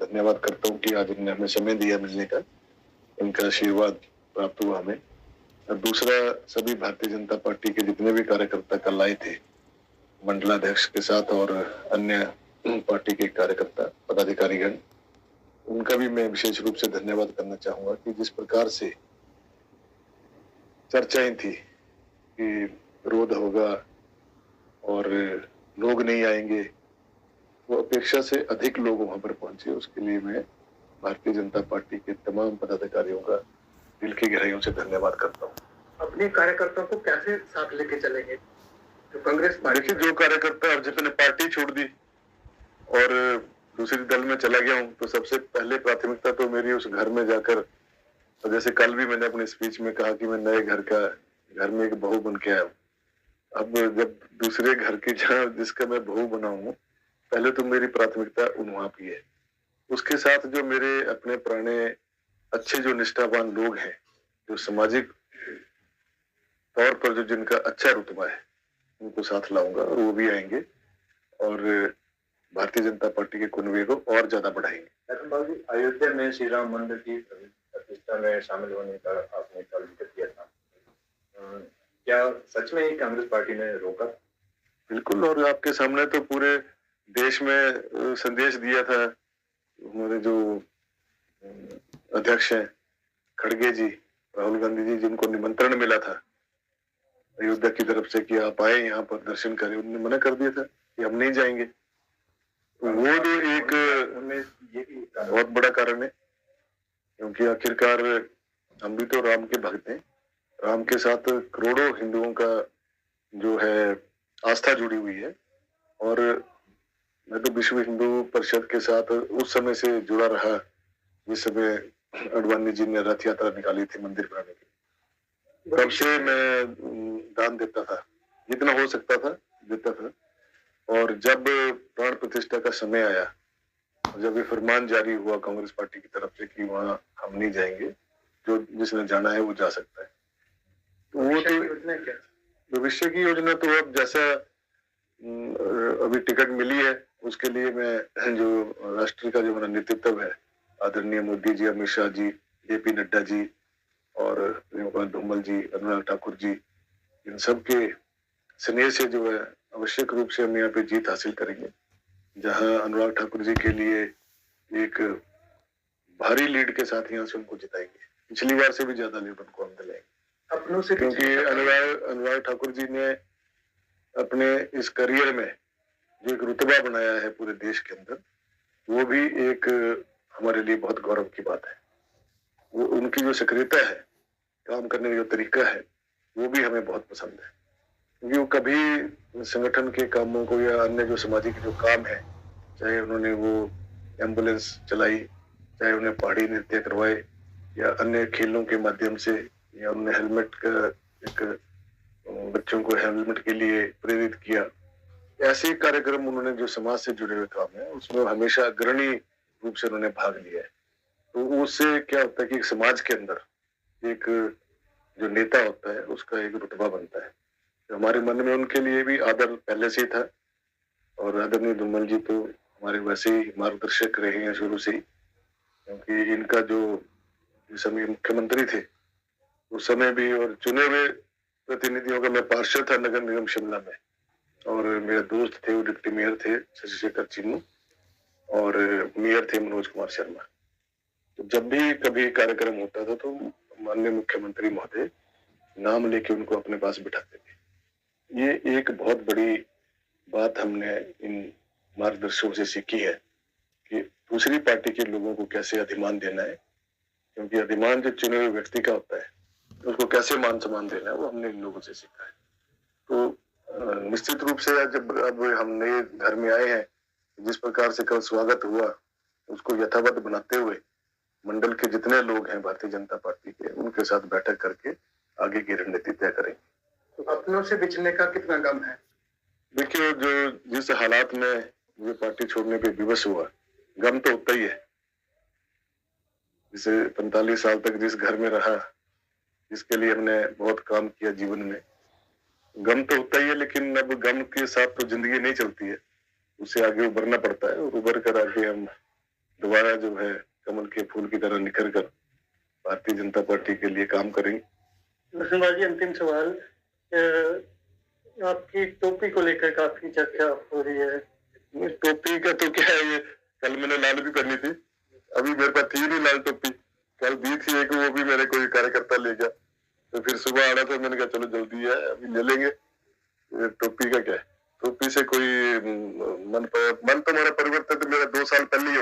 धन्यवाद करता हूँ कि आज इन्होंने हमें समय दिया मिलने का, इनका आशीर्वाद प्राप्त हुआ हमें। और दूसरा, सभी भारतीय जनता पार्टी के जितने भी कार्यकर्ता कल आए थे मंडलाध्यक्ष के साथ और अन्य पार्टी के कार्यकर्ता पदाधिकारीगण, उनका भी मैं विशेष रूप से धन्यवाद करना चाहूंगा कि जिस प्रकार से चर्चाएं थी कि विरोध होगा और लोग नहीं आएंगे, वो अपेक्षा से अधिक लोग वहां पर पहुंचे। उसके लिए मैं भारतीय जनता पार्टी के तमाम पदाधिकारियों का दिल की गहराइयों से धन्यवाद करता हूँ। अपने कार्यकर्ताओं को कैसे साथ लेके चलेंगे? जो कांग्रेस पार्टी, देखिए, जो कार्यकर्ता अब जितने पार्टी छोड़ दी और दूसरी दल में चला गया हूँ, तो सबसे पहले प्राथमिकता तो मेरी उस घर में जाकर, जैसे कल भी मैंने अपने स्पीच में कहा कि मैं नए घर में एक बहू बन के आया हूँ। अब जब दूसरे घर की जहाँ जिसका मैं बहू बना हूँ, पहले तो मेरी प्राथमिकता वहां की है। उसके साथ जो मेरे अपने पुराने अच्छे जो निष्ठावान लोग हैं, जो सामाजिक तौर पर जो जिनका अच्छा रुतबा है, उनको साथ लाऊंगा और वो भी आएंगे और भारतीय जनता पार्टी के कुनबे को और ज्यादा बढ़ाएंगे। अयोध्या में श्री राम मंदिर की प्रतिष्ठा में शामिल होने का आपने कल जिक्र किया था, क्या सच में ही कांग्रेस पार्टी ने रोका? बिल्कुल, और आपके सामने तो पूरे देश में संदेश दिया था हमारे जो अध्यक्ष हैं खड़गे जी, राहुल गांधी जी, जिनको निमंत्रण मिला था अयोध्या की तरफ से कि आप आए यहाँ पर दर्शन करें, उन्होंने मना कर दिया था कि हम नहीं जाएंगे। वो जो एक बहुत बड़ा कारण है, क्योंकि आखिरकार हम भी तो राम के भक्त हैं। राम के साथ करोड़ों हिंदुओं का जो है आस्था जुड़ी हुई है और मैं तो विश्व हिंदू परिषद के साथ उस समय से जुड़ा रहा जिस समय अडवाणी जी ने रथ यात्रा निकाली थी मंदिर बनाने की। तब से मैं दान देता था, जितना हो सकता था देता था। और जब प्राण प्रतिष्ठा का समय आया, जब ये फरमान जारी हुआ कांग्रेस पार्टी की तरफ से कि वहां हम नहीं जाएंगे, जो जिसने जाना है वो जा सकता है, तो वो तो भविष्य की योजना तो अब जैसा अभी टिकट मिली है उसके लिए मैं जो राष्ट्र का जो मेरा नेतृत्व है, आदरणीय मोदी जी, अमित शाह जी, जेपी नड्डा जी और धूमल जी, अनुराग ठाकुर जी, इन सब के स्नेह से जो है आवश्यक रूप से हम यहाँ पे जीत हासिल करेंगे। जहां अनुराग ठाकुर जी के लिए एक भारी लीड के साथ यहाँ से उनको जिताएंगे, पिछली बार से भी ज्यादा लीड उनको हम दिलाएंगे अपनों से, क्योंकि अनुराग ठाकुर जी ने अपने इस करियर में जो एक रुतबा बनाया है पूरे देश के अंदर, वो भी एक हमारे लिए बहुत गौरव की बात है। वो उनकी जो सक्रियता है, काम करने का जो तरीका है, वो भी हमें बहुत पसंद है। क्योंकि वो कभी संगठन के कामों को या अन्य जो सामाजिक जो काम है, चाहे उन्होंने वो एम्बुलेंस चलाई, चाहे उन्हें पहाड़ी नृत्य करवाए या अन्य खेलों के माध्यम से, या उन्होंने हेलमेट का एक बच्चों को हेलमेट के लिए प्रेरित किया, ऐसे कार्यक्रम उन्होंने जो समाज से जुड़े हुए काम है उसमें हमेशा अग्रणी रूप से उन्होंने भाग लिया है। तो उससे क्या होता है कि समाज के अंदर एक जो नेता होता है उसका एक रुतबा बनता है। तो हमारे मन में उनके लिए भी आदर पहले से ही था और आदरणीय धूमल जी तो हमारे वैसे ही मार्गदर्शक रहे हैं शुरू से ही, क्योंकि इनका जो जिस समय मुख्यमंत्री थे उस समय भी और चुने हुए प्रतिनिधियों का मैं पार्षद था नगर निगम शिमला में, और मेरे दोस्त थे वो डिप्टी मेयर थे शशि शेखर चिन्नू और मेयर थे मनोज कुमार शर्मा। तो जब भी कभी कार्यक्रम होता था तो माननीय मुख्यमंत्री महोदय नाम लेके उनको अपने पास बिठाते थे। ये एक बहुत बड़ी बात हमने इन मार्गदर्शकों से सीखी है कि दूसरी पार्टी के लोगों को कैसे अधिमान देना है, क्योंकि अधिमान जो चुने हुए व्यक्ति का होता है उसको कैसे मान सम्मान देना है वो हमने इन लोगों से सीखा है। तो निश्चित रूप से जब अब हम नए घर में आए हैं, जिस प्रकार से कल स्वागत हुआ उसको यथावत बनाते हुए मंडल के जितने लोग हैं भारतीय जनता पार्टी के, उनके साथ बैठक करके आगे की रणनीति तय करेंगे। तो अपनों से बिछने का कितना गम है? देखिए, जो जिस हालात में मुझे पार्टी छोड़ने पे विवश हुआ, गम तो होता ही है। जैसे 45 साल तक जिस घर में रहा, जिसके लिए हमने बहुत काम किया जीवन में, गम तो होता ही है, लेकिन अब गम के साथ तो जिंदगी नहीं चलती है, उससे आगे उभरना पड़ता है और उभर कर आगे हम दोबारा जो है कमल के फूल की तरह निखर कर भारतीय जनता पार्टी के लिए काम करेंगे। नरसिम्हा जी, अंतिम सवाल, आपकी टोपी को लेकर काफी चर्चा हो रही है। टोपी का तो क्या है, ये कल मैंने लाल भी पहनी थी, अभी मेरे पास थी नहीं लाल टोपी, कल दी थी एक, वो भी मेरे कोई कार्यकर्ता ले गया, तो फिर सुबह आना था, मैंने कहा चलो जल्दी है अभी ले लेंगे। टोपी का क्या है, टोपी से कोई मन तो हमारा परिवर्तन तो मेरा 2 साल पहले ही